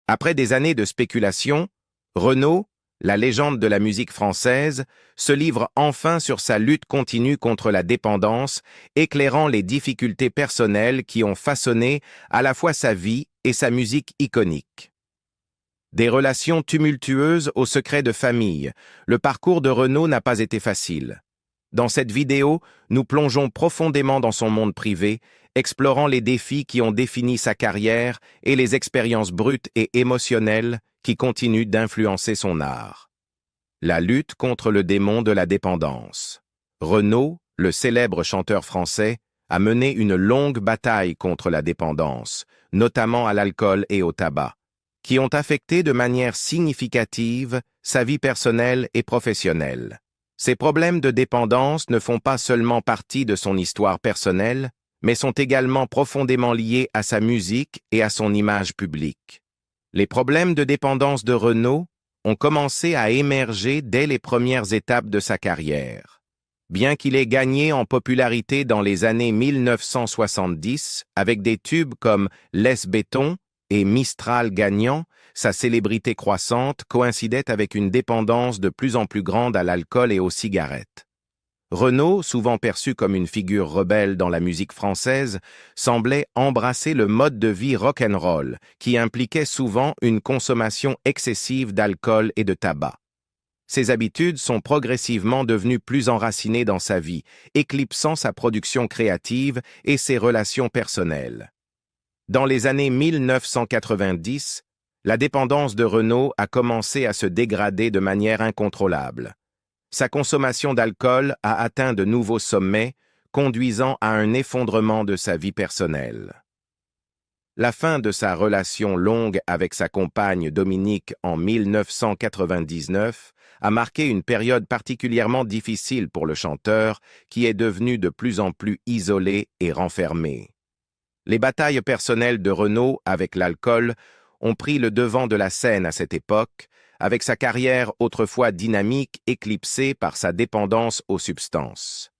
Après des années de spéculation, Renaud, la légende de la musique française, se livre enfin sur sa lutte continue contre la dépendance, éclairant les difficultés personnelles qui ont façonné à la fois sa vie et sa musique iconique. Des relations tumultueuses aux secrets de famille, le parcours de Renaud n'a pas été facile. Dans cette vidéo, nous plongeons profondément dans son monde privé, explorant les défis qui ont défini sa carrière et les expériences brutes et émotionnelles qui continuent d'influencer son art. La lutte contre le démon de la dépendance. Renaud, le célèbre chanteur français, a mené une longue bataille contre la dépendance, notamment à l'alcool et au tabac, qui ont affecté de manière significative sa vie personnelle et professionnelle. Ces problèmes de dépendance ne font pas seulement partie de son histoire personnelle, mais sont également profondément liés à sa musique et à son image publique. Les problèmes de dépendance de Renaud ont commencé à émerger dès les premières étapes de sa carrière. Bien qu'il ait gagné en popularité dans les années 1970 avec des tubes comme Laisse Béton et Mistral gagnant, sa célébrité croissante coïncidait avec une dépendance de plus en plus grande à l'alcool et aux cigarettes. Renaud, souvent perçu comme une figure rebelle dans la musique française, semblait embrasser le mode de vie rock'n'roll, qui impliquait souvent une consommation excessive d'alcool et de tabac. Ses habitudes sont progressivement devenues plus enracinées dans sa vie, éclipsant sa production créative et ses relations personnelles. Dans les années 1990, la dépendance de Renaud a commencé à se dégrader de manière incontrôlable. Sa consommation d'alcool a atteint de nouveaux sommets, conduisant à un effondrement de sa vie personnelle. La fin de sa relation longue avec sa compagne Dominique en 1999 a marqué une période particulièrement difficile pour le chanteur, qui est devenu de plus en plus isolé et renfermé. Les batailles personnelles de Renaud avec l'alcool ont pris le devant de la scène à cette époque, avec sa carrière autrefois dynamique éclipsée par sa dépendance aux substances.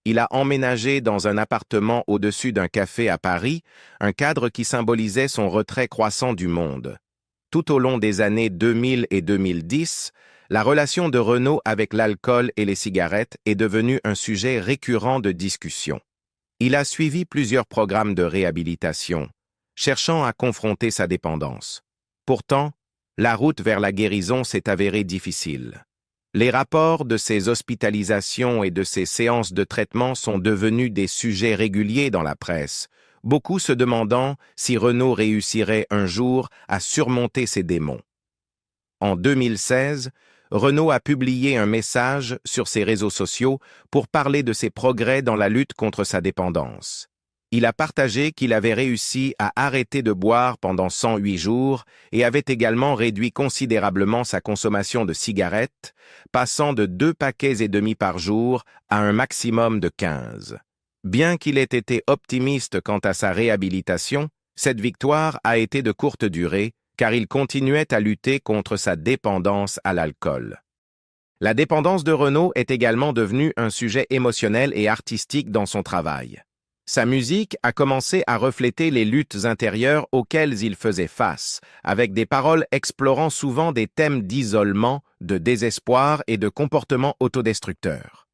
Il a emménagé dans un appartement au-dessus d'un café à Paris, un cadre qui symbolisait son retrait croissant du monde. Tout au long des années 2000 et 2010, la relation de Renaud avec l'alcool et les cigarettes est devenue un sujet récurrent de discussion. Il a suivi plusieurs programmes de réhabilitation, cherchant à confronter sa dépendance. Pourtant, la route vers la guérison s'est avérée difficile. Les rapports de ses hospitalisations et de ses séances de traitement sont devenus des sujets réguliers dans la presse, beaucoup se demandant si Renaud réussirait un jour à surmonter ses démons. En 2016, Renaud a publié un message sur ses réseaux sociaux pour parler de ses progrès dans la lutte contre sa dépendance. Il a partagé qu'il avait réussi à arrêter de boire pendant 108 jours et avait également réduit considérablement sa consommation de cigarettes, passant de 2 paquets et demi par jour à un maximum de 15. Bien qu'il ait été optimiste quant à sa réhabilitation, cette victoire a été de courte durée, car il continuait à lutter contre sa dépendance à l'alcool. La dépendance de Renaud est également devenue un sujet émotionnel et artistique dans son travail. Sa musique a commencé à refléter les luttes intérieures auxquelles il faisait face, avec des paroles explorant souvent des thèmes d'isolement, de désespoir et de comportements autodestructeurs.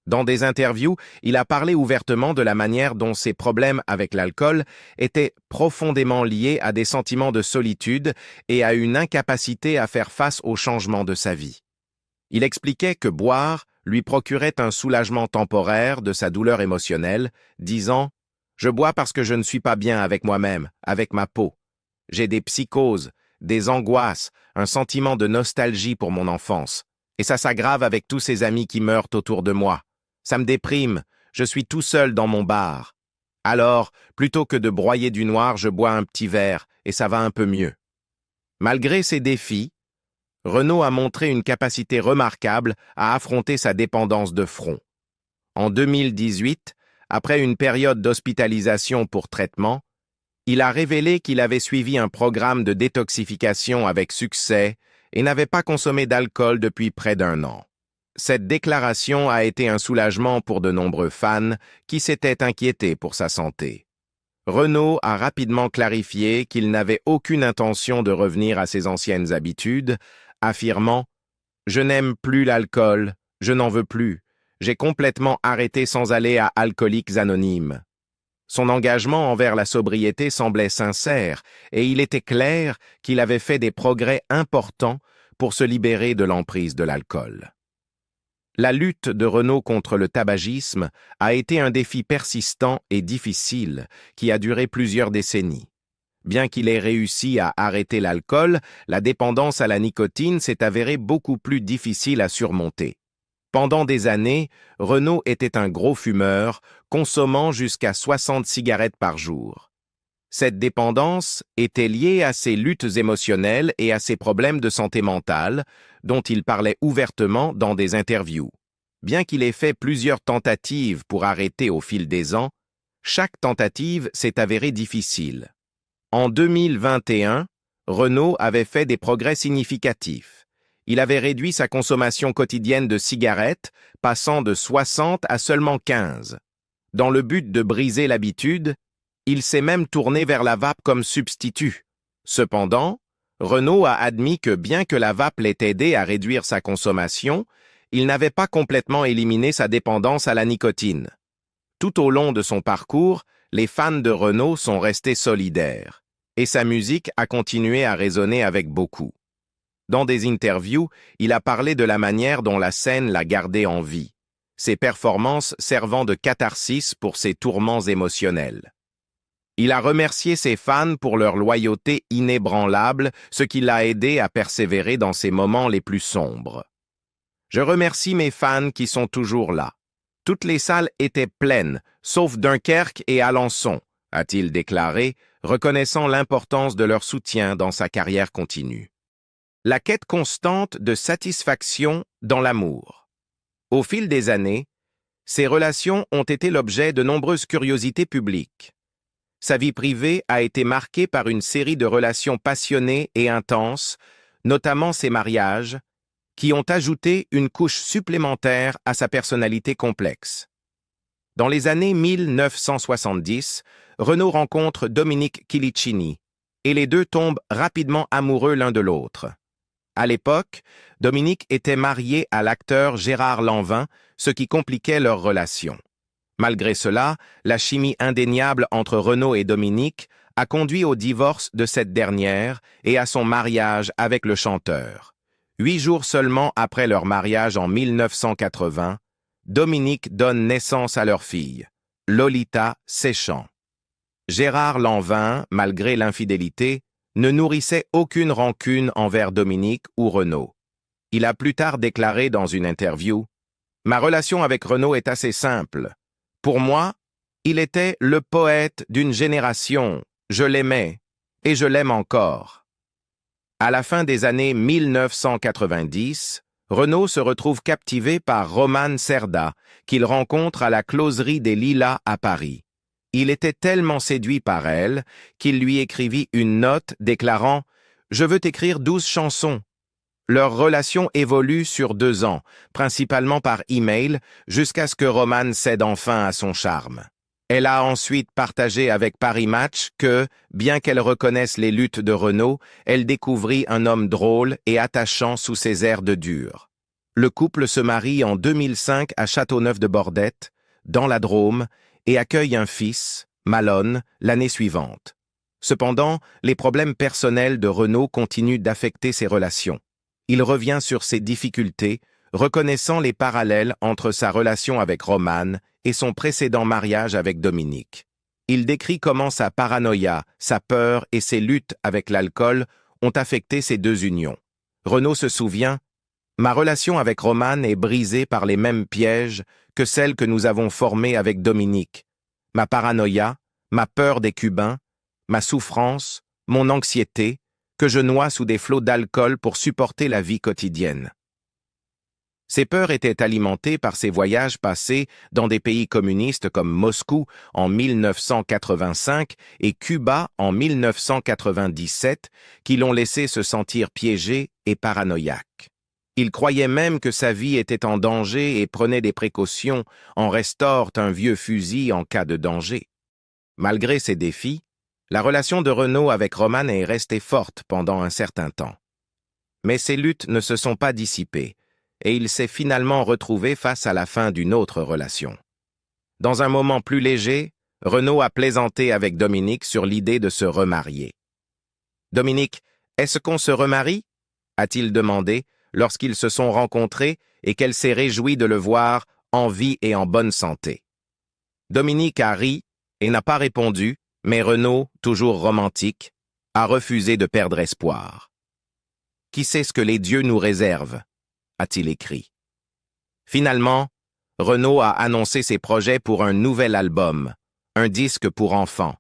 Dans des interviews, il a parlé ouvertement de la manière dont ses problèmes avec l'alcool étaient profondément liés à des sentiments de solitude et à une incapacité à faire face aux changements de sa vie. Il expliquait que boire lui procurait un soulagement temporaire de sa douleur émotionnelle, disant « Je bois parce que je ne suis pas bien avec moi-même, avec ma peau. J'ai des psychoses, des angoisses, un sentiment de nostalgie pour mon enfance. Et ça s'aggrave avec tous ces amis qui meurent autour de moi. Ça me déprime, je suis tout seul dans mon bar. Alors, plutôt que de broyer du noir, je bois un petit verre, et ça va un peu mieux. » Malgré ces défis, Renaud a montré une capacité remarquable à affronter sa dépendance de front. En 2018, après une période d'hospitalisation pour traitement, il a révélé qu'il avait suivi un programme de détoxification avec succès et n'avait pas consommé d'alcool depuis près d'1 an. Cette déclaration a été un soulagement pour de nombreux fans qui s'étaient inquiétés pour sa santé. Renaud a rapidement clarifié qu'il n'avait aucune intention de revenir à ses anciennes habitudes, affirmant « Je n'aime plus l'alcool, je n'en veux plus, j'ai complètement arrêté sans aller à Alcooliques Anonymes ». Son engagement envers la sobriété semblait sincère et il était clair qu'il avait fait des progrès importants pour se libérer de l'emprise de l'alcool. La lutte de Renaud contre le tabagisme a été un défi persistant et difficile qui a duré plusieurs décennies. Bien qu'il ait réussi à arrêter l'alcool, la dépendance à la nicotine s'est avérée beaucoup plus difficile à surmonter. Pendant des années, Renaud était un gros fumeur, consommant jusqu'à 60 cigarettes par jour. Cette dépendance était liée à ses luttes émotionnelles et à ses problèmes de santé mentale, dont il parlait ouvertement dans des interviews. Bien qu'il ait fait plusieurs tentatives pour arrêter au fil des ans, chaque tentative s'est avérée difficile. En 2021, Renaud avait fait des progrès significatifs. Il avait réduit sa consommation quotidienne de cigarettes, passant de 60 à seulement 15. Dans le but de briser l'habitude, il s'est même tourné vers la vape comme substitut. Cependant, Renaud a admis que bien que la vape l'ait aidé à réduire sa consommation, il n'avait pas complètement éliminé sa dépendance à la nicotine. Tout au long de son parcours, les fans de Renaud sont restés solidaires, et sa musique a continué à résonner avec beaucoup. Dans des interviews, il a parlé de la manière dont la scène l'a gardé en vie, ses performances servant de catharsis pour ses tourments émotionnels. Il a remercié ses fans pour leur loyauté inébranlable, ce qui l'a aidé à persévérer dans ses moments les plus sombres. « Je remercie mes fans qui sont toujours là. Toutes les salles étaient pleines, sauf Dunkerque et Alençon, a-t-il déclaré, reconnaissant l'importance de leur soutien dans sa carrière continue. La quête constante de satisfaction dans l'amour. Au fil des années, ses relations ont été l'objet de nombreuses curiosités publiques. Sa vie privée a été marquée par une série de relations passionnées et intenses, notamment ses mariages, qui ont ajouté une couche supplémentaire à sa personnalité complexe. Dans les années 1970, Renaud rencontre Dominique Chilicini, et les deux tombent rapidement amoureux l'un de l'autre. À l'époque, Dominique était marié à l'acteur Gérard Lanvin, ce qui compliquait leur relation. Malgré cela, la chimie indéniable entre Renaud et Dominique a conduit au divorce de cette dernière et à son mariage avec le chanteur. 8 jours seulement après leur mariage en 1980, Dominique donne naissance à leur fille, Lolita Séchant. Gérard Lanvin, malgré l'infidélité, ne nourrissait aucune rancune envers Dominique ou Renaud. Il a plus tard déclaré dans une interview « Ma relation avec Renaud est assez simple. Pour moi, il était le poète d'une génération, je l'aimais, et je l'aime encore. » À la fin des années 1990, Renaud se retrouve captivé par Romane Cerda, qu'il rencontre à la Closerie des Lilas à Paris. Il était tellement séduit par elle qu'il lui écrivit une note déclarant « Je veux t'écrire 12 chansons ». Leur relation évolue sur 2 ans, principalement par email, jusqu'à ce que Romane cède enfin à son charme. Elle a ensuite partagé avec Paris Match que, bien qu'elle reconnaisse les luttes de Renaud, elle découvrit un homme drôle et attachant sous ses airs de dur. Le couple se marie en 2005 à Châteauneuf-de-Bordette, dans la Drôme, et accueille un fils, Malone, l'année suivante. Cependant, les problèmes personnels de Renaud continuent d'affecter ses relations. Il revient sur ses difficultés, reconnaissant les parallèles entre sa relation avec Romane et son précédent mariage avec Dominique. Il décrit comment sa paranoïa, sa peur et ses luttes avec l'alcool ont affecté ces 2 unions. Renaud se souvient « Ma relation avec Romane est brisée par les mêmes pièges que celle que nous avons formée avec Dominique. Ma paranoïa, ma peur des Cubains, ma souffrance, mon anxiété, que je noie sous des flots d'alcool pour supporter la vie quotidienne. » Ces peurs étaient alimentées par ses voyages passés dans des pays communistes comme Moscou en 1985 et Cuba en 1997 qui l'ont laissé se sentir piégé et paranoïaque. Il croyait même que sa vie était en danger et prenait des précautions en restaurant un vieux fusil en cas de danger. Malgré ces défis, la relation de Renaud avec Romane est restée forte pendant un certain temps. Mais ces luttes ne se sont pas dissipées, et il s'est finalement retrouvé face à la fin d'une autre relation. Dans un moment plus léger, Renaud a plaisanté avec Dominique sur l'idée de se remarier. « Dominique, est-ce qu'on se remarie ?» a-t-il demandé lorsqu'ils se sont rencontrés et qu'elle s'est réjouie de le voir en vie et en bonne santé. Dominique a ri et n'a pas répondu, mais Renaud, toujours romantique, a refusé de perdre espoir. « Qui sait ce que les dieux nous réservent ?» a-t-il écrit. Finalement, Renaud a annoncé ses projets pour un nouvel album, un disque pour enfants,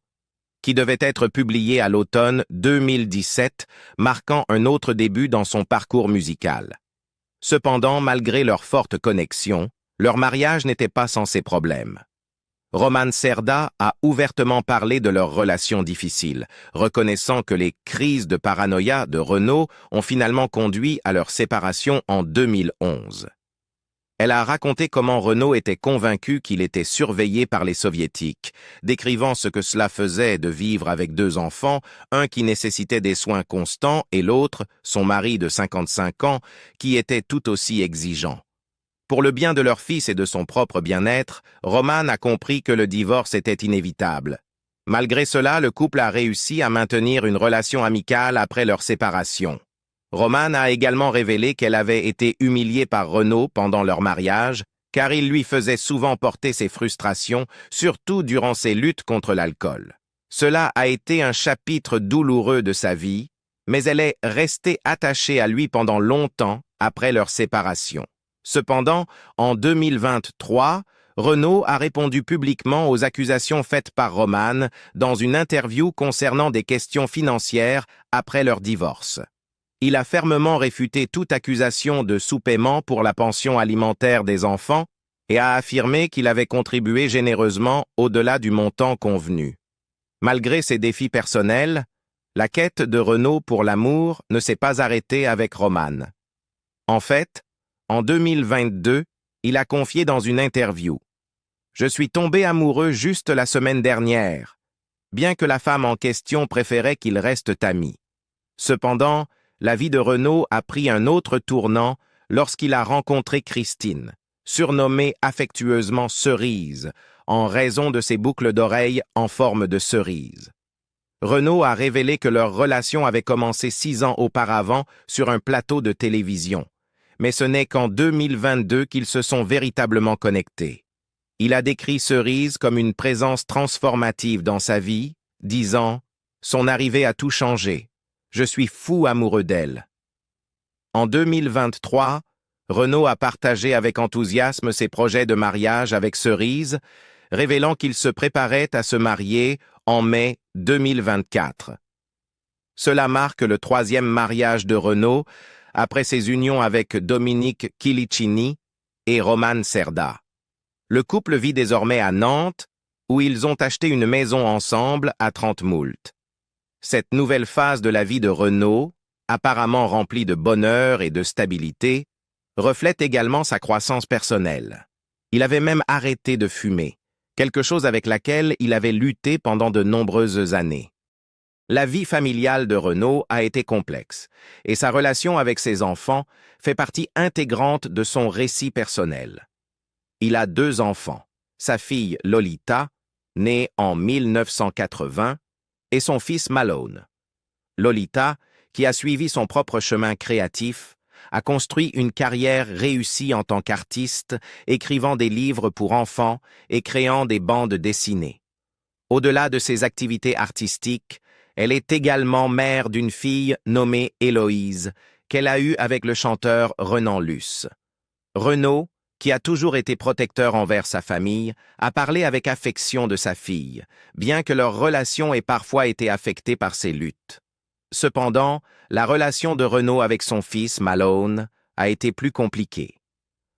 qui devait être publié à l'automne 2017, marquant un autre début dans son parcours musical. Cependant, malgré leur forte connexion, leur mariage n'était pas sans ses problèmes. Romane Cerda a ouvertement parlé de leur relation difficile, reconnaissant que les crises de paranoïa de Renaud ont finalement conduit à leur séparation en 2011. Elle a raconté comment Renaud était convaincu qu'il était surveillé par les soviétiques, décrivant ce que cela faisait de vivre avec 2 enfants, un qui nécessitait des soins constants et l'autre, son mari de 55 ans, qui était tout aussi exigeant. Pour le bien de leur fils et de son propre bien-être, Romane a compris que le divorce était inévitable. Malgré cela, le couple a réussi à maintenir une relation amicale après leur séparation. Romane a également révélé qu'elle avait été humiliée par Renaud pendant leur mariage, car il lui faisait souvent porter ses frustrations, surtout durant ses luttes contre l'alcool. Cela a été un chapitre douloureux de sa vie, mais elle est restée attachée à lui pendant longtemps après leur séparation. Cependant, en 2023, Renaud a répondu publiquement aux accusations faites par Romane dans une interview concernant des questions financières après leur divorce. Il a fermement réfuté toute accusation de sous-paiement pour la pension alimentaire des enfants et a affirmé qu'il avait contribué généreusement au-delà du montant convenu. Malgré ses défis personnels, la quête de Renaud pour l'amour ne s'est pas arrêtée avec Romane. En fait, en 2022, il a confié dans une interview « Je suis tombé amoureux juste la semaine dernière, bien que la femme en question préférait qu'ils restent amis. Cependant, la vie de Renaud a pris un autre tournant lorsqu'il a rencontré Christine, surnommée affectueusement Cerise, en raison de ses boucles d'oreilles en forme de cerise. Renaud a révélé que leur relation avait commencé 6 ans auparavant sur un plateau de télévision, mais ce n'est qu'en 2022 qu'ils se sont véritablement connectés. Il a décrit Cerise comme une présence transformative dans sa vie, disant « Son arrivée a tout changé. Je suis fou amoureux d'elle. » En 2023, Renaud a partagé avec enthousiasme ses projets de mariage avec Cerise, révélant qu'il se préparait à se marier en mai 2024. Cela marque le 3e mariage de Renaud, après ses unions avec Dominique Kilicini et Romane Cerda. Le couple vit désormais à Nantes, où ils ont acheté une maison ensemble à 30 Moult. Cette nouvelle phase de la vie de Renaud, apparemment remplie de bonheur et de stabilité, reflète également sa croissance personnelle. Il avait même arrêté de fumer, quelque chose avec laquelle il avait lutté pendant de nombreuses années. La vie familiale de Renaud a été complexe, et sa relation avec ses enfants fait partie intégrante de son récit personnel. Il a 2 enfants, sa fille Lolita, née en 1980, et son fils Malone. Lolita, qui a suivi son propre chemin créatif, a construit une carrière réussie en tant qu'artiste, écrivant des livres pour enfants et créant des bandes dessinées. Au-delà de ses activités artistiques, elle est également mère d'une fille nommée Héloïse, qu'elle a eue avec le chanteur Renan Luce. Renaud, qui a toujours été protecteur envers sa famille, a parlé avec affection de sa fille, bien que leur relation ait parfois été affectée par ses luttes. Cependant, la relation de Renaud avec son fils, Malone, a été plus compliquée.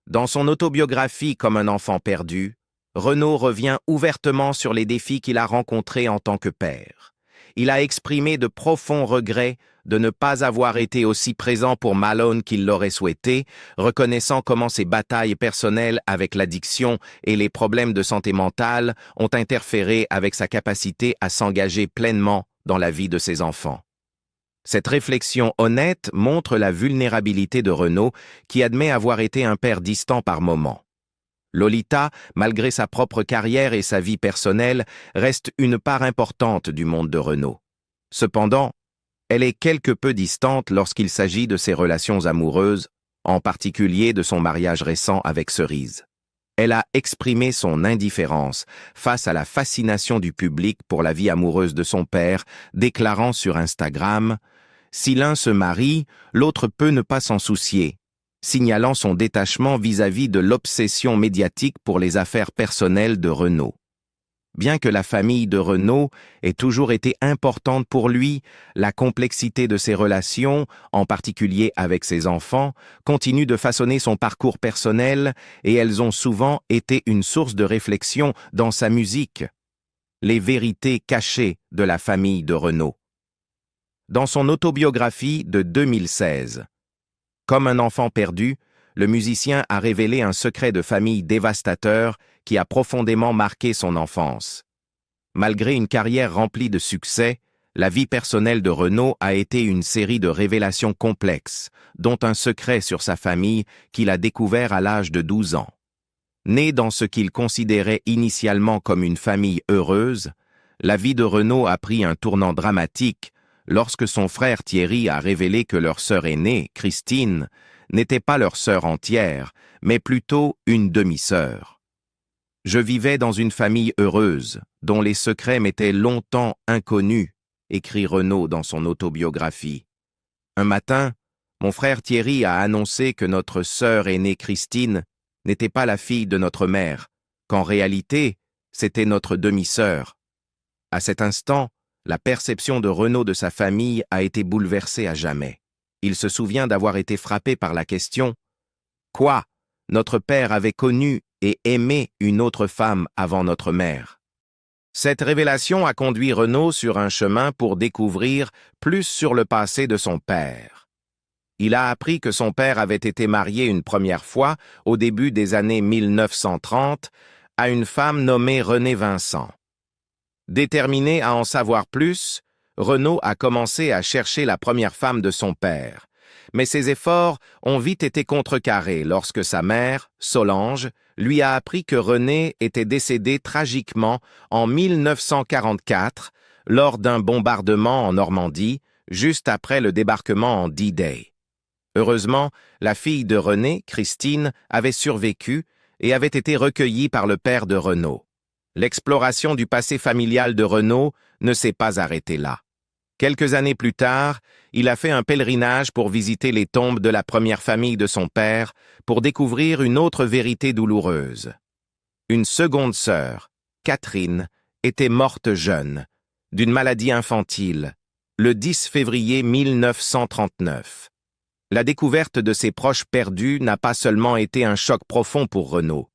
Dans son autobiographie Comme un enfant perdu, Renaud revient ouvertement sur les défis qu'il a rencontrés en tant que père. il a exprimé de profonds regrets de ne pas avoir été aussi présent pour Malone qu'il l'aurait souhaité, reconnaissant comment ses batailles personnelles avec l'addiction et les problèmes de santé mentale ont interféré avec sa capacité à s'engager pleinement dans la vie de ses enfants. Cette réflexion honnête montre la vulnérabilité de Renaud, qui admet avoir été un père distant par moments. Lolita, malgré sa propre carrière et sa vie personnelle, reste une part importante du monde de Renaud. Cependant, elle est quelque peu distante lorsqu'il s'agit de ses relations amoureuses, en particulier de son mariage récent avec Cerise. Elle a exprimé son indifférence face à la fascination du public pour la vie amoureuse de son père, déclarant sur Instagram « Si l'un se marie, l'autre peut ne pas s'en soucier », signalant son détachement vis-à-vis de l'obsession médiatique pour les affaires personnelles de Renaud. Bien que la famille de Renaud ait toujours été importante pour lui, la complexité de ses relations, en particulier avec ses enfants, continue de façonner son parcours personnel et elles ont souvent été une source de réflexion dans sa musique. Les vérités cachées de la famille de Renaud. Dans son autobiographie de 2016, Comme un enfant perdu, le musicien a révélé un secret de famille dévastateur qui a profondément marqué son enfance. Malgré une carrière remplie de succès, la vie personnelle de Renaud a été une série de révélations complexes, dont un secret sur sa famille qu'il a découvert à l'âge de 12 ans. Né dans ce qu'il considérait initialement comme une famille heureuse, la vie de Renaud a pris un tournant dramatique lorsque son frère Thierry a révélé que leur sœur aînée, Christine, n'était pas leur sœur entière, mais plutôt une demi-sœur. « Je vivais dans une famille heureuse, dont les secrets m'étaient longtemps inconnus », écrit Renaud dans son autobiographie. Un matin, mon frère Thierry a annoncé que notre sœur aînée Christine n'était pas la fille de notre mère, qu'en réalité, c'était notre demi-sœur. À cet instant, la perception de Renaud de sa famille a été bouleversée à jamais. Il se souvient d'avoir été frappé par la question « Quoi? Notre père avait connu et aimé une autre femme avant notre mère ?» Cette révélation a conduit Renaud sur un chemin pour découvrir plus sur le passé de son père. Il a appris que son père avait été marié une première fois, au début des années 1930, à une femme nommée Renée Vincent. Déterminé à en savoir plus, Renaud a commencé à chercher la première femme de son père. Mais ses efforts ont vite été contrecarrés lorsque sa mère, Solange, lui a appris que Renée était décédée tragiquement en 1944 lors d'un bombardement en Normandie, juste après le débarquement en D-Day. Heureusement, la fille de Renée, Christine, avait survécu et avait été recueillie par le père de Renaud. L'exploration du passé familial de Renaud ne s'est pas arrêtée là. Quelques années plus tard, il a fait un pèlerinage pour visiter les tombes de la première famille de son père pour découvrir une autre vérité douloureuse. Une seconde sœur, Catherine, était morte jeune, d'une maladie infantile, le 10 février 1939. La découverte de ses proches perdus n'a pas seulement été un choc profond pour Renaud,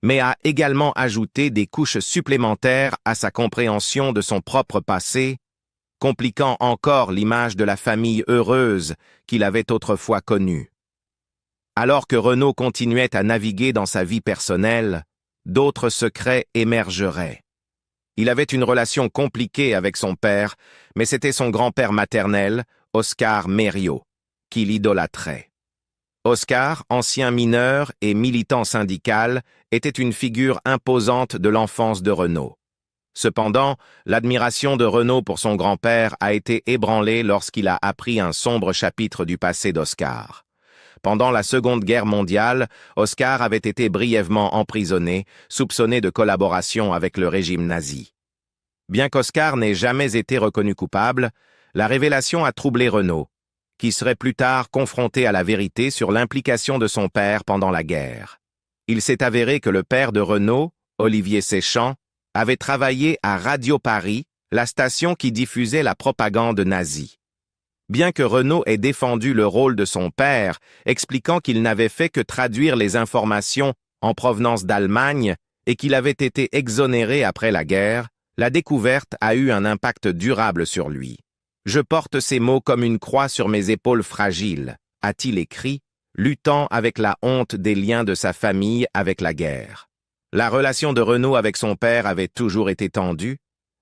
mais a également ajouté des couches supplémentaires à sa compréhension de son propre passé, compliquant encore l'image de la famille heureuse qu'il avait autrefois connue. Alors que Renaud continuait à naviguer dans sa vie personnelle, d'autres secrets émergeraient. Il avait une relation compliquée avec son père, mais c'était son grand-père maternel, Oscar Mériot, qui l'idolâtrait. Oscar, ancien mineur et militant syndical, était une figure imposante de l'enfance de Renaud. Cependant, l'admiration de Renaud pour son grand-père a été ébranlée lorsqu'il a appris un sombre chapitre du passé d'Oscar. Pendant la Seconde Guerre mondiale, Oscar avait été brièvement emprisonné, soupçonné de collaboration avec le régime nazi. Bien qu'Oscar n'ait jamais été reconnu coupable, la révélation a troublé Renaud, qui serait plus tard confronté à la vérité sur l'implication de son père pendant la guerre. Il s'est avéré que le père de Renaud, Olivier Séchant, avait travaillé à Radio Paris, la station qui diffusait la propagande nazie. Bien que Renaud ait défendu le rôle de son père, expliquant qu'il n'avait fait que traduire les informations en provenance d'Allemagne et qu'il avait été exonéré après la guerre, La découverte a eu un impact durable sur lui. « Je porte ces mots comme une croix sur mes épaules fragiles », a-t-il écrit, luttant avec la honte des liens de sa famille avec la guerre. La relation de Renaud avec son père avait toujours été tendue,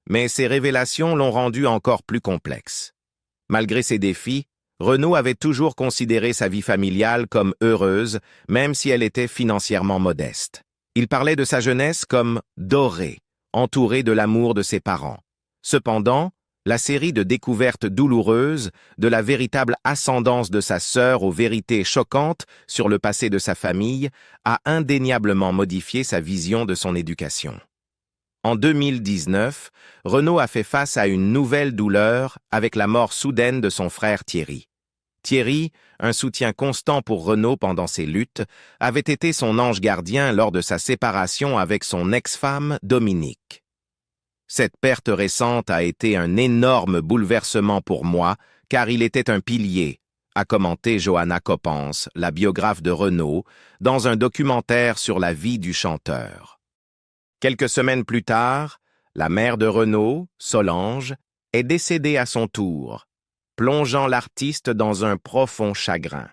mais ces révélations l'ont rendu encore plus complexe. Malgré ces défis, Renaud avait toujours considéré sa vie familiale comme heureuse, même si elle était financièrement modeste. Il parlait de sa jeunesse comme « dorée », entourée de l'amour de ses parents. Cependant, la série de découvertes douloureuses, de la véritable ascendance de sa sœur aux vérités choquantes sur le passé de sa famille, a indéniablement modifié sa vision de son éducation. En 2019, Renaud a fait face à une nouvelle douleur avec la mort soudaine de son frère Thierry. Thierry, un soutien constant pour Renaud pendant ses luttes, avait été son ange gardien lors de sa séparation avec son ex-femme Dominique. Cette perte récente a été un énorme bouleversement pour moi, car il était un pilier, a commenté Johanna Coppens, la biographe de Renaud, dans un documentaire sur la vie du chanteur. Quelques semaines plus tard, la mère de Renaud, Solange, est décédée à son tour, plongeant l'artiste dans un profond chagrin.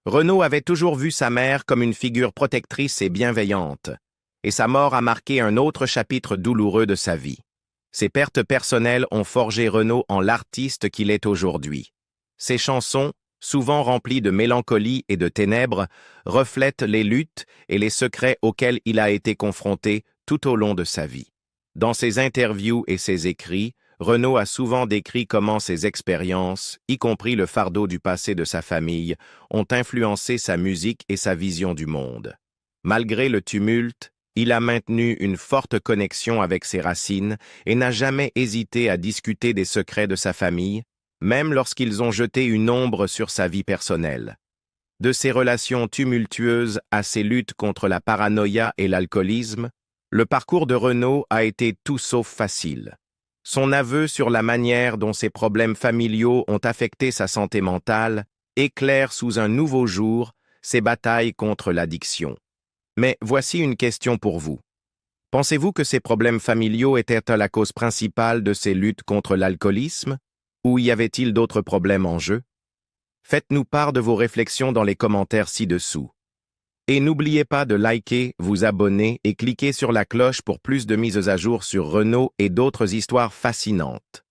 Renaud avait toujours vu sa mère comme une figure protectrice et bienveillante, et sa mort a marqué un autre chapitre douloureux de sa vie. Ses pertes personnelles ont forgé Renaud en l'artiste qu'il est aujourd'hui. Ses chansons, souvent remplies de mélancolie et de ténèbres, reflètent les luttes et les secrets auxquels il a été confronté tout au long de sa vie. Dans ses interviews et ses écrits, Renaud a souvent décrit comment ses expériences, y compris le fardeau du passé de sa famille, ont influencé sa musique et sa vision du monde. Malgré le tumulte, il a maintenu une forte connexion avec ses racines et n'a jamais hésité à discuter des secrets de sa famille, même lorsqu'ils ont jeté une ombre sur sa vie personnelle. De ses relations tumultueuses à ses luttes contre la paranoïa et l'alcoolisme, le parcours de Renaud a été tout sauf facile. Son aveu sur la manière dont ses problèmes familiaux ont affecté sa santé mentale éclaire sous un nouveau jour ses batailles contre l'addiction. Mais voici une question pour vous. Pensez-vous que ces problèmes familiaux étaient la cause principale de ses luttes contre l'alcoolisme, ou y avait-il d'autres problèmes en jeu? Faites-nous part de vos réflexions dans les commentaires ci-dessous. Et n'oubliez pas de liker, vous abonner et cliquer sur la cloche pour plus de mises à jour sur Renaud et d'autres histoires fascinantes.